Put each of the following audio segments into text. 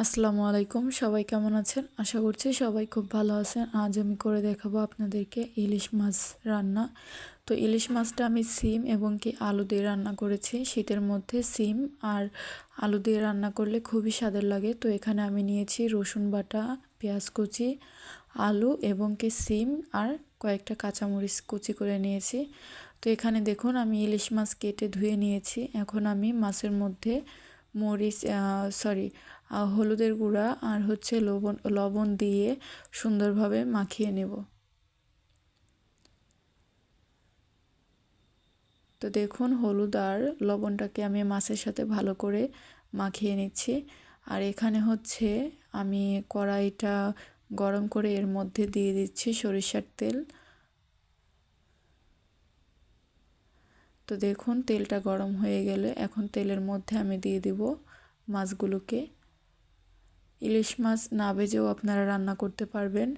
আসসালামু আলাইকুম, সবাই কেমন আছেন? আশা করছি সবাই খুব ভালো আছেন। আজ আমি করে দেখাবো আপনাদেরকে ইলিশ মাছ রান্না। তো ইলিশ মাছটা আমি সিম এবং আলু দিয়ে রান্না করেছি। শীতের মধ্যে সিম আর আলু দিয়ে রান্না করলে খুবই স্বাদের লাগে। তো এখানে আমি নিয়েছি রসুন বাটা, পেঁয়াজ কুচি, আলু এবং সিম আর কয়েকটা কাঁচামরিচ কুচি করে নিয়েছি। তো এখানে দেখুন আমি ইলিশ মাছ কেটে ধুয়ে নিয়েছি। এখন আমি মাছের মধ্যে মরিচ হলুদের গুঁড়া আর লবণ দিয়ে সুন্দরভাবে মাখিয়ে নেব। তো দেখুন হলুদ আর লবণটাকে আমি মাছের সাথে ভালো করে মাখিয়ে নিচ্ছি। আর এখানে হচ্ছে আমি কড়াইটা গরম করে এর মধ্যে দিয়ে দিচ্ছি সরিষার তেল। তো দেখুন তেলটা গরম হয়ে গেলে এখন তেলের মধ্যে আমি দিয়ে দিব মাছগুলোকে। ইলিশ মাছ না ভেজেও আপনারা রান্না করতে পারবেন।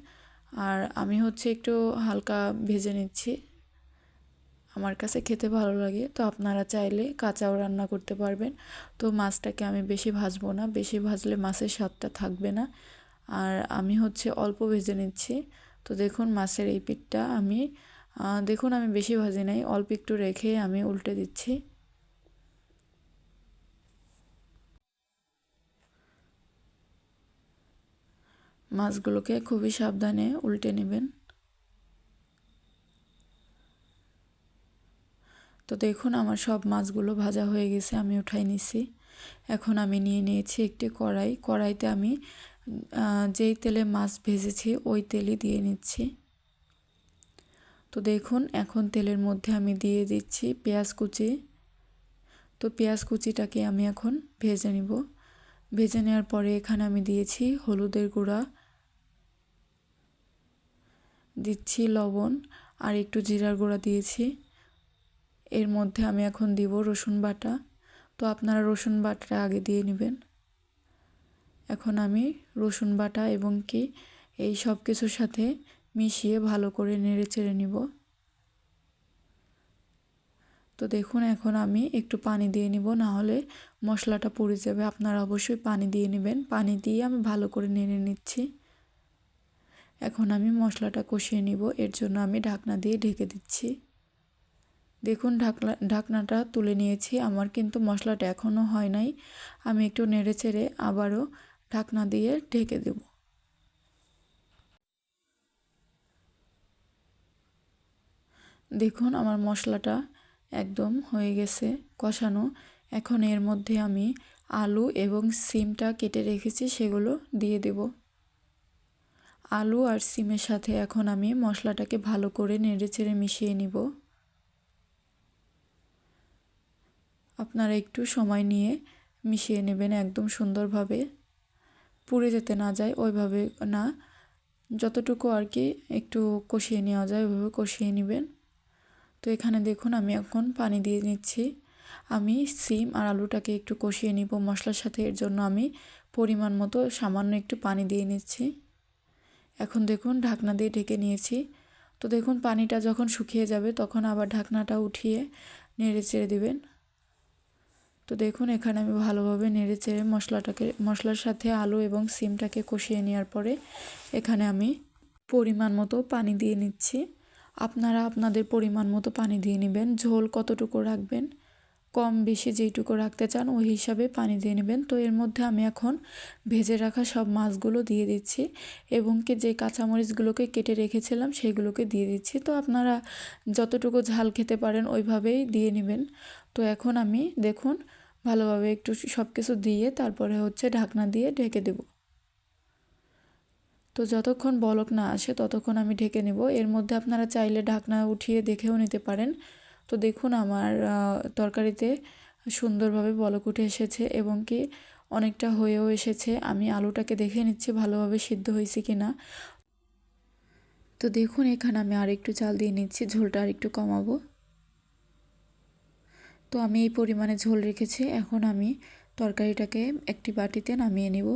আর আমি হচ্ছে একটু হালকা ভেজে নিচ্ছি, আমার কাছে খেতে ভালো লাগে। তো আপনারা চাইলে কাঁচাও রান্না করতে পারবেন। তো মাছটাকে আমি বেশি ভাজবো না, বেশি ভাজলে মাছের স্বাদটা থাকবে না। আর আমি হচ্ছে অল্প ভেজে নিচ্ছি। তো দেখুন মাছের এই পিঠটা আমি দেখুন আমি বেশি ভাজি নাই, অল্প একটু রেখে আমি উল্টে দিচ্ছি। মাছগুলোকে খুবই সাবধানে উল্টে নেবেন। তো দেখুন আমার সব মাছগুলো ভাজা হয়ে গেছে, আমি উঠাই নিছি। এখন আমি নিয়ে নিয়েছি একটি কড়াইতে আমি যেই তেলে মাছ ভেজেছি ওই তেলই দিয়ে নিচ্ছি। তো দেখুন এখন তেলের মধ্যে আমি দিয়ে দিচ্ছি পেঁয়াজ কুচি। তো পেঁয়াজ কুচিটাকে আমি এখন ভেজে নিব। ভেজে নেওয়ার পরে এখানে আমি দিয়েছি হলুদের গুঁড়া, দিচ্ছি লবণ আর একটু জিরার গুঁড়া দিয়েছি। এর মধ্যে আমি এখন দিব রসুন বাটা। তো আপনারা রসুন বাটাটা আগে দিয়ে নেবেন। এখন আমি রসুন বাটা এবং এই সব কিছুর সাথে মিশিয়ে ভালো করে নেড়ে চেড়ে নিব। তো দেখুন এখন আমি একটু পানি দিয়ে নিব, না হলে মশলাটা পুড়ে যাবে। আপনারা অবশ্যই পানি দিয়ে নেবেন। পানি দিয়ে আমি ভালো করে নেড়ে নিচ্ছি। এখন আমি মশলাটা কষিয়ে নিব, এর জন্য আমি ঢাকনা দিয়ে ঢেকে দিচ্ছি। দেখুন ঢাকনাটা তুলে নিয়েছি, আমার কিন্তু মশলাটা এখনও হয় নাই। আমি একটু নেড়ে চেড়ে আবারও ঢাকনা দিয়ে ঢেকে দেব। দেখুন আমার মশলাটা একদম হয়ে গেছে কষানো। এখন এর মধ্যে আমি আলু এবং সিমটা কেটে রেখেছি সেগুলো দিয়ে দেব। আলু আর সিমের সাথে এখন আমি মশলাটাকে ভালো করে নেড়েচেড়ে মিশিয়ে নিব। আপনারা একটু সময় নিয়ে মিশিয়ে নেবেন একদম সুন্দরভাবে, পুড়ে যেতে না যায় ওইভাবে না, যতটুকু আর কি একটু কষিয়ে নেওয়া যায় ওইভাবে কষিয়ে নেবেন। তো এখানে দেখুন আমি এখন পানি দিয়ে নিচ্ছি। আমি সিম আর আলুটাকে একটু কষিয়ে নিব মশলার সাথে, এর জন্য আমি পরিমাণ মতো সামান্য একটু পানি দিয়ে নিচ্ছি। এখন দেখুন ঢাকনা দিয়ে ঢেকে নিয়েছি। তো দেখুন পানিটা যখন শুকিয়ে যাবে তখন আবার ঢাকনাটা উঠিয়ে নেড়ে চেড়ে দেবেন। তো দেখুন এখানে আমি ভালোভাবে নেড়ে চেড়ে মশলার সাথে আলু এবং সিমটাকে কষিয়ে নেওয়ার পরে এখানে আমি পরিমাণ মতো পানি দিয়ে নিচ্ছি। আপনারা আপনাদের পরিমাণ মতো পানি দিয়ে নেবেন। ঝোল কতটুকু রাখবেন, কম বেশি যেইটুকু রাখতে চান ওই হিসাবে পানি দিয়ে নেবেন। তো এর মধ্যে আমি এখন ভেজে রাখা সব মাছগুলো দিয়ে দিচ্ছি এবং যে কাঁচামরিচগুলোকে কেটে রেখেছিলাম সেগুলোকে দিয়ে দিচ্ছি। তো আপনারা যতটুকু ঝাল খেতে পারেন ওইভাবেই দিয়ে নেবেন। তো এখন আমি দেখুন ভালোভাবে একটু সব কিছু দিয়ে তারপরে হচ্ছে ঢাকনা দিয়ে ঢেকে দেব। তো যতক্ষণ বলক না আসে ততক্ষণ আমি ঢেকে নেব। এর মধ্যে আপনারা চাইলে ঢাকনা উঠিয়ে দেখেও নিতে পারেন। তো দেখুন আমার তরকারিতে সুন্দরভাবে বলক উঠে এসেছে এবং অনেকটা হয়েও এসেছে। আমি আলুটাকে দেখে নিচ্ছি ভালোভাবে সিদ্ধ হয়েছে কি না। তো দেখুন এখানে আমি আরেকটু চাল দিয়ে নিচ্ছি, ঝোলটা আরেকটু কমাবো। তো আমি এই পরিমাণে ঝোল রেখেছি। এখন আমি তরকারিটাকে একটি বাটিতে নামিয়ে নেব।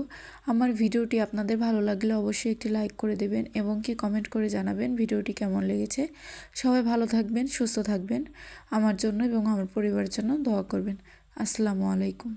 আমার ভিডিওটি আপনাদের ভালো লাগলে অবশ্যই একটি লাইক করে দেবেন এবং কমেন্ট করে জানাবেন ভিডিওটি কেমন লেগেছে। সবাই ভালো থাকবেন, সুস্থ থাকবেন, আমার জন্য এবং আমার পরিবারের জন্য দোয়া করবেন। আসসালামু আলাইকুম।